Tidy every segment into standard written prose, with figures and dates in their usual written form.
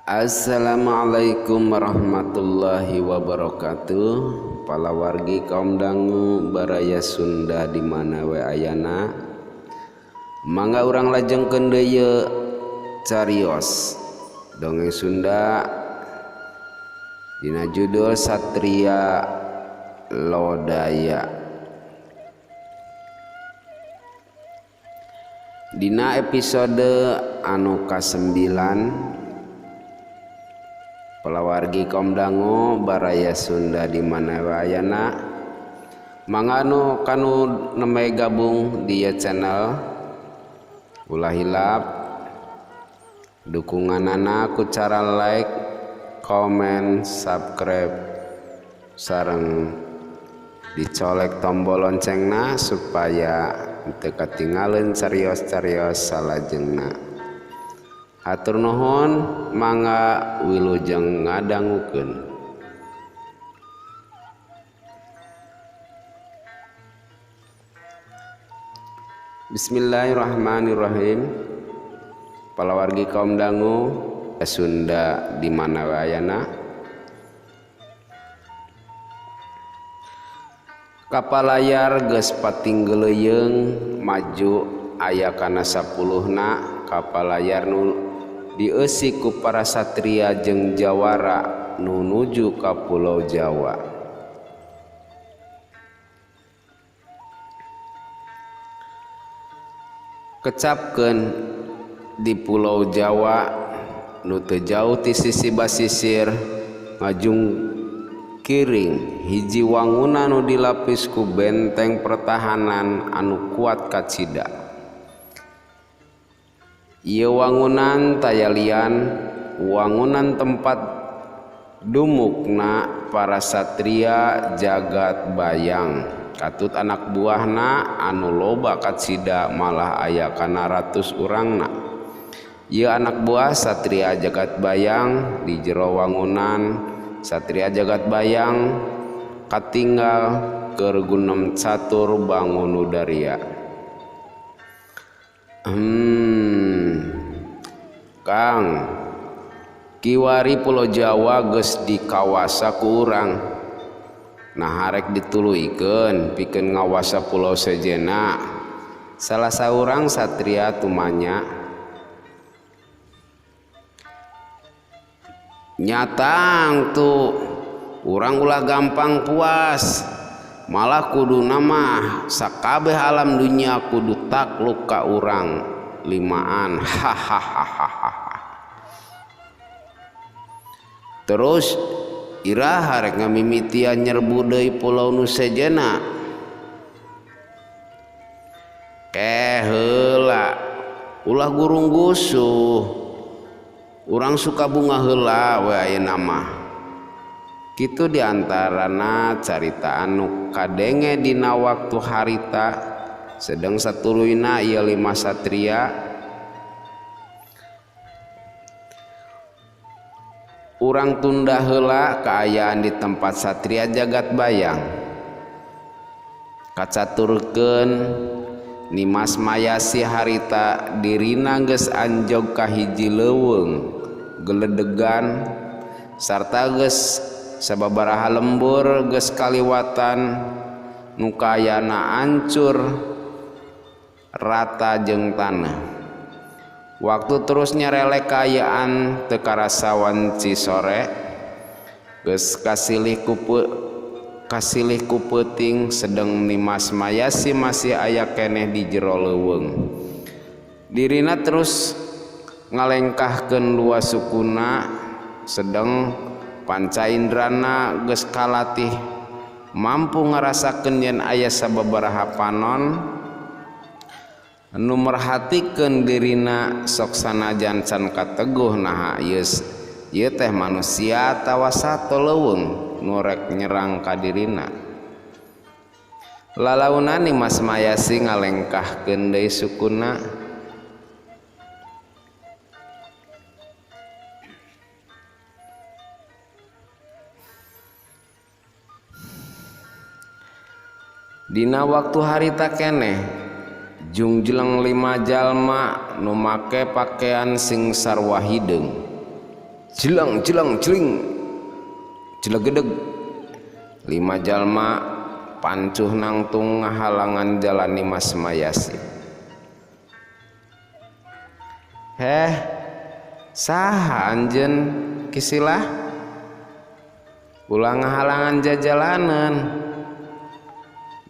Assalamualaikum warahmatullahi wabarakatuh. Palawargi kaum dangu baraya Sunda di mana we ayana. Mangga urang lajengkeun deui carios dongeng Sunda dina judul Satria Lodaya. Dina episode anu ka-9 palawargi kaum dangu baraya Sunda di mana wayana manganu kanu nembe gabung di channel ulah hilap dukunganana ku cara like, comment, subscribe sareng dicolek tombol loncengna supaya teu katinggalin carios-carios salajengna. Hatur nuhun, mangga wilujeng ngadangukeun. Bismillahirrahmanirrahim. Palawargi kaum dangu Sunda di mana wayana. Kapal layar geus patinggeleung maju aya kana 10na kapal layar nu dieusi ku para satria jeung jawara nu nuju ka Pulau Jawa. Kecapkeun di Pulau Jawa nu teu jauh ti sisi basisir ngajung kiring hiji wangunan nu dilapis ku benteng pertahanan anu kuat kacida. Ieu wangunan tayalian wangunan tempat dumukna para satria jagat bayang katut anak buahna anu loba kacida malah aya kana 100 urangna. Ieu anak buah satria jagat bayang di jero wangunan satria jagat bayang katinggal keur gunem catur bangunudaria. Kang kiwari Pulau Jawa geus dikawasa ku urang. Nah harek dituluykeun pikeun ngawasa pulau sejenna. Salah saurang satria tumanya, nyatang tuh urang ulah gampang puas, malah kuduna mah sakabeh alam dunia kudu takluk ka urang limaan. Hahaha. Terus iraha rek ngamimitian nyerbu deui pulau nu sejenna. Heula ulah gurung gusuh urang suka bunga heula we ayeuna mah. Kitu diantarana carita anu kadenge dina waktu harita sedang satuluyna ieu 5 satria urang tunda heula kaayaan di tempat satria jagat bayang kacaturkeun Nimas Mayasi harita dirina geus anjog ka hiji leuweung geledegan sarta geus sababaraha lembur geus kaliwatan nu kayana ancur rata jeung tanah. Waktu terus nyerelek kaayaan teu karasawan cisore geus kasilih ku peuting sedeng Nimas Mayasi masih aya keneh di jero leuweung. Dirina terus ngalengkahkeun luas sukuna sedeng pancaindrana geus kalatih mampu ngarasakeun yen aya sababaraha panon nu merhatikeun dirina sok sanajan can kateguh naha ieu teh manusia atawa sato leuweung nu rek nyerang ka dirina. Lalauna Nimas Mayasi ngalengkahkeun deui sukuna dina waktu harita keneh Jungjeleng 5 jalma nu make pakaian sing sarwa hideung Jelang celing jelegedeg 5 jalma pancuh nangtung ngahalangan jalan Nimas Mayasi. Saha anjeun kisilah ulah ngahalangan jajalanan.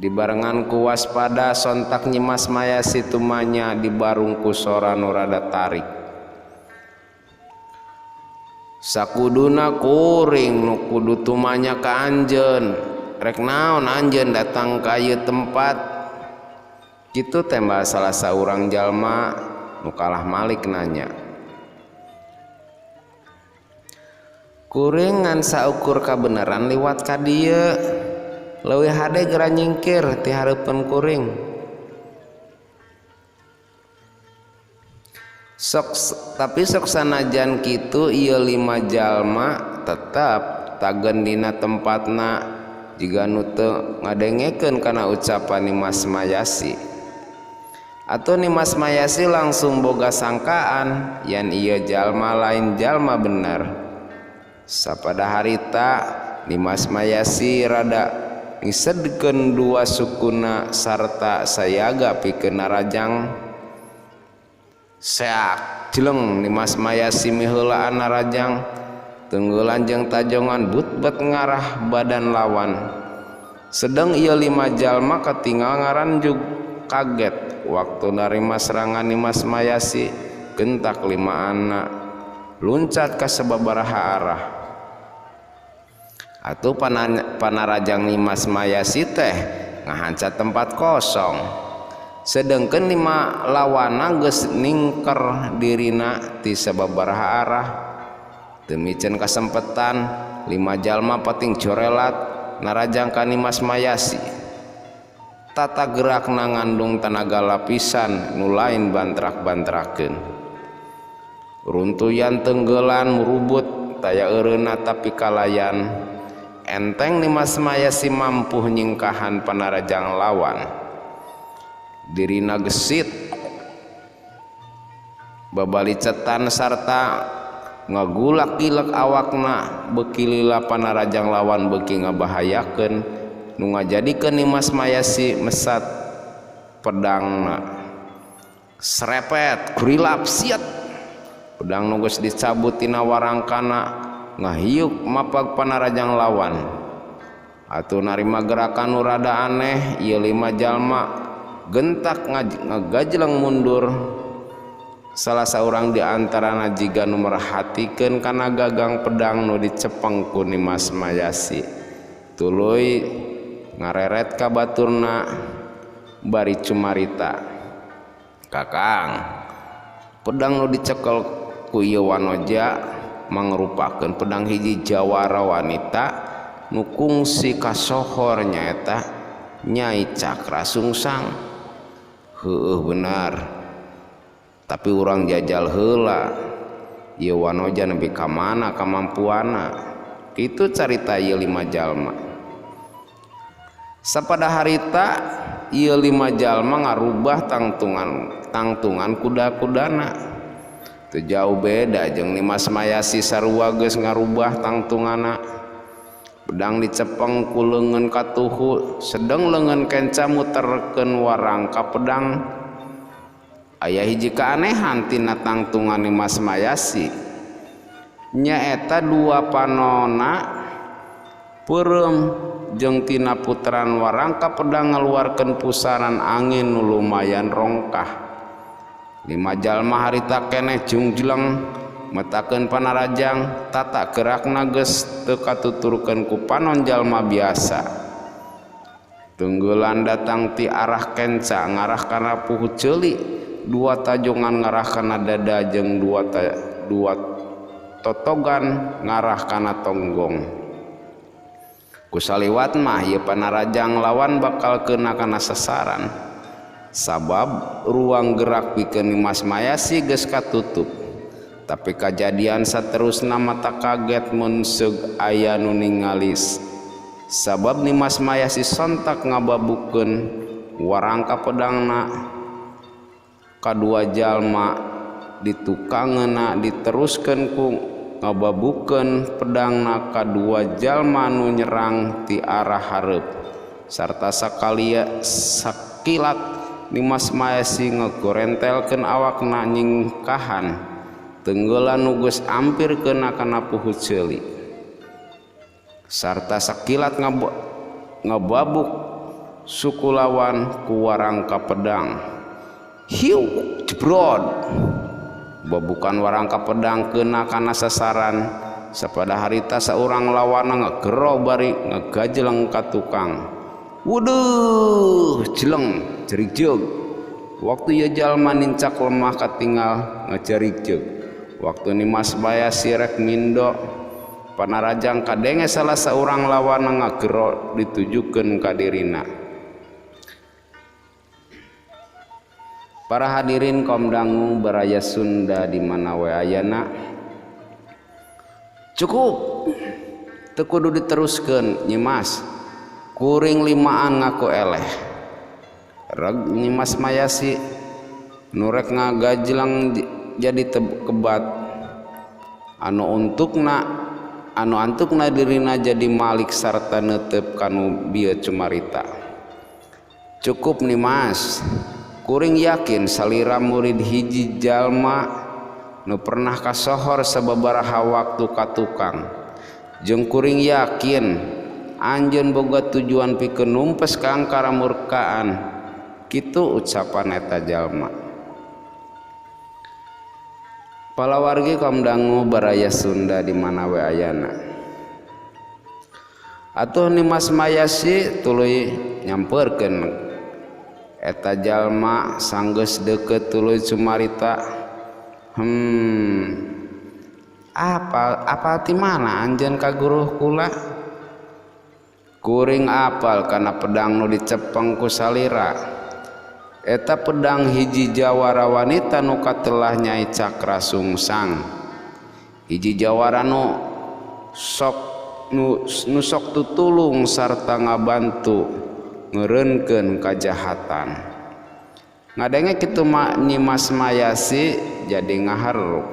Dibarengan ku waspada sontak Nyimas Mayasi tumanya dibarung ku sora nu rada tarik. Sakuduna kuring nu kudu tumanya ka anjeun. Rek naon anjeun datang ka ieu tempat. Kitu tembak salah saurang jalma nu kalah malik nanya. Kuring ngan saukur kabeneran liwat ka dieu. Leuwih hade geura nyingkir ti hareupeun kuring. Tapi sok sanajan kitu ieu 5 jalma tetep tagen dina tempatna jiga nu teu ngadengekeun kana ucapan Nimas Mayasi. Atuh Nimas Mayasi langsung boga sangkaan yen ieu jalma lain jalma bener. Sapada harita Nimas Mayasi rada ngisedkeun 2 sukuna sarta sayaga pikeun narajang. Seak jeleng Nimas Mayasi miheulaan narajang tenggelan jeung tajongan butbet ngarah badan lawan. Sedeng ieu 5 jalma katinggal ngaranjug kaget waktu narima serangan Nimas Mayasi gentak 5 anak luncat ka sababaraha arah. Atuh panarajang Nimas Mayasi teh ngahancat tempat kosong. Sedengkeun 5 lawana geus ningker dirina ti sababaraha arah. Teu micen kasempetan 5 jalma pating corelat narajang ka Nimas Mayasi. Tata gerakna ngandung tanaga lapisan nu lain bantrak-bantrakeun. Runtuyan tenggelan murubut taya eureuna tapi kalayan. Enteng Nimas Mayasi mampu nyingkahan panarajang lawan. Dirina gesit babalicetan sarta ngagulak-gilek awakna beuki lila panarajang lawan beuki ngabahayakeun nu ngajadikeun Nimas Mayasi mesat pedangna. Srepet kurilap siat pedang nu geus dicabut tina warangkana ngahiuk mapag panarajang lawan. Atuh narima gerakan nu rada aneh ieu 5 jalma gentak ngagajleng mundur. Salah saurang di antarana jiga nu merhatikeun kana gagang pedang nu dicepeng ku Nimas Mayasi. Tuluy ngareret ka baturna bari cumarita, "Kakang, pedang nu dicekel ku ieu wanoja mangrupakeun pedang hiji jawara wanita nu kungsi ka sohor nyaeta Nyai Cakra Sungsang." "Heueuh benar, tapi urang jajal heula ieu wanoja nepi ka mana kamampuanna." Kitu carita ieu 5 jalma. Sapada harita ieu 5 jalma ngarubah tangtungan kuda-kudana. Teu jauh beda jeung Nimas Mayasi sarua geus ngarubah tangtungana. Pedang dicepeng ku leungeun katuhu sedeng leungeun kenca muterkeun warangka pedang. Aya hiji kaanehan tina tangtungan Nimas Mayasi nyaeta 2 panonna peureum jeung tina puteran warangka pedang ngaluarkeun pusaran angin nu lumayan rongkah. 5 jalma harita keneh jungjleng metakeun panarajang tata gerakna geus teu katuturkeun ku panon jalma biasa. Tunggulan datang ti arah kenca ngarah kana puhu ceuli, 2 tajongan ngarah kana dada jeung 2 totogan ngarah kana tonggong. Kusaliwat mah ieu panarajang lawan bakal keuna kana sasaran. Sabab ruang gerak pikeun Nimas Mayasi geus katutup. Tapi kajadian saterusna mata kaget mun seug aya nu ningalis. Sabab Nimas Mayasi sontak ngababukeun warangka pedangna ka 2 jalma ditukangeuna diteruskeun ku ngababukeun pedangna ka dua jalma nu nyerang ti arah hareup sarta sakilat Nimas Mayasi ngagorentelkeun awakna nyingkahan tenggelan nu geus ampir kena kana puhut ceuli sarta sakilat ngababuk suku lawan ku warangka pedang hiu jebrod babukan warangka pedang kena kana sasaran sapada harita saurang lawana ngagero bari ngagajleng ka tukang wuduh jeleng jerig jeug waktu ieu jalma nincak lemah katinggal ngajerig jeug waktu Nimas Mayasi rek mindo panarajang kadenge salah saurang lawana ngagero ditujukeun ka dirina. Para hadirin kaum dangu baraya Sunda di mana we ayana cukup teu kudu diteruskeun Nyimas kuring limaan ngaku eleh reg Nimas Mayasi nu rek ngagajlang jadi kebat anu antukna dirina jadi malik sarta neuteup kanu bieu cumarita cukup Nimas kuring yakin salira murid hiji jalma nu pernah kasohor sababaraha waktu ka tukang jeung kuring yakin anjeun boga tujuan pikeun numpes ka angkara murkaan kitu ucapan eta jalma. Palawargi kaum dangu baraya Sunda di mana we ayana atuh Nimas Mayasi tuluy nyampeurkeun eta jalma sanggeus deukeut tuluy cumarita apa ti mana anjeun ka guruh kula kuring apal kana pedang nu dicepeng ku salira eta pedang hiji jawara wanita nu katelah Nyai Cakra Sungsang hiji jawara nu sok tutulung sarta ngabantu ngeureunkeun kajahatan ngadenge kitu Nimas Mayasi jadi ngaharuk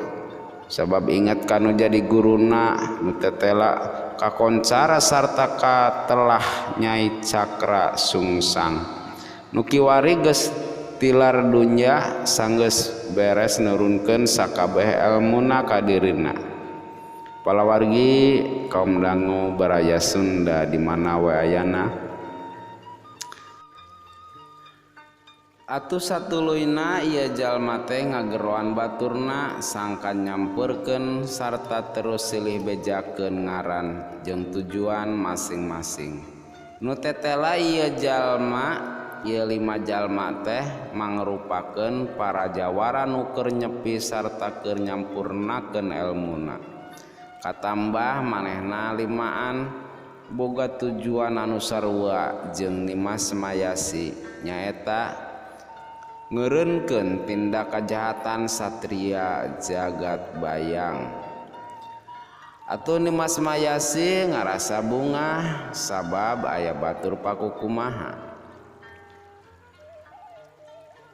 sabab ingat kanu jadi guruna nu tetela kakoncara sarta katelah Nyai Cakra Sungsang nu kiwari geus tilar dunya sanggeus beres nurunkeun sakabeh elmuna ka dirina. Palawargi kaum dangu baraya Sunda di mana we ayana atuh satuluyna ieu jalma teh ngageroan baturna sangkan nyampeurkeun sarta terus silih bejakeun ngaran jeung tujuan masing-masing nu tetela ieu jalma ieu 5 jalma teh mangrupakeun para jawara nu keur nyepi sarta keur nyampurnakeun elmuna katambah manehna limaan boga tujuan anu sarua jeung Nimas Mayasi nyaeta ngeureunkeun tindak kajahatan satria jagat bayang atuh Nimas Mayasi ngarasa bungah sabab aya batur pakukumaha.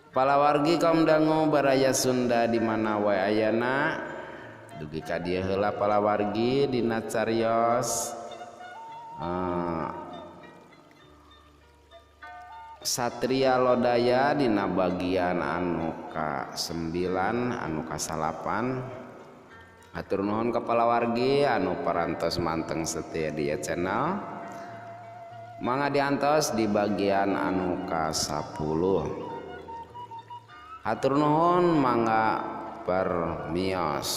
Palawargi kaum dangu baraya Sunda di mana wae ayana dugi ka dieu heula palawargi dina cariyos Satria Lodaya dina bagian anu ka-9 anu ka-8 atur nuhun ka palawargi anu parantos manteng setia di channel mangga diantos di bagian anu ka-10 atur nuhun mangga permios.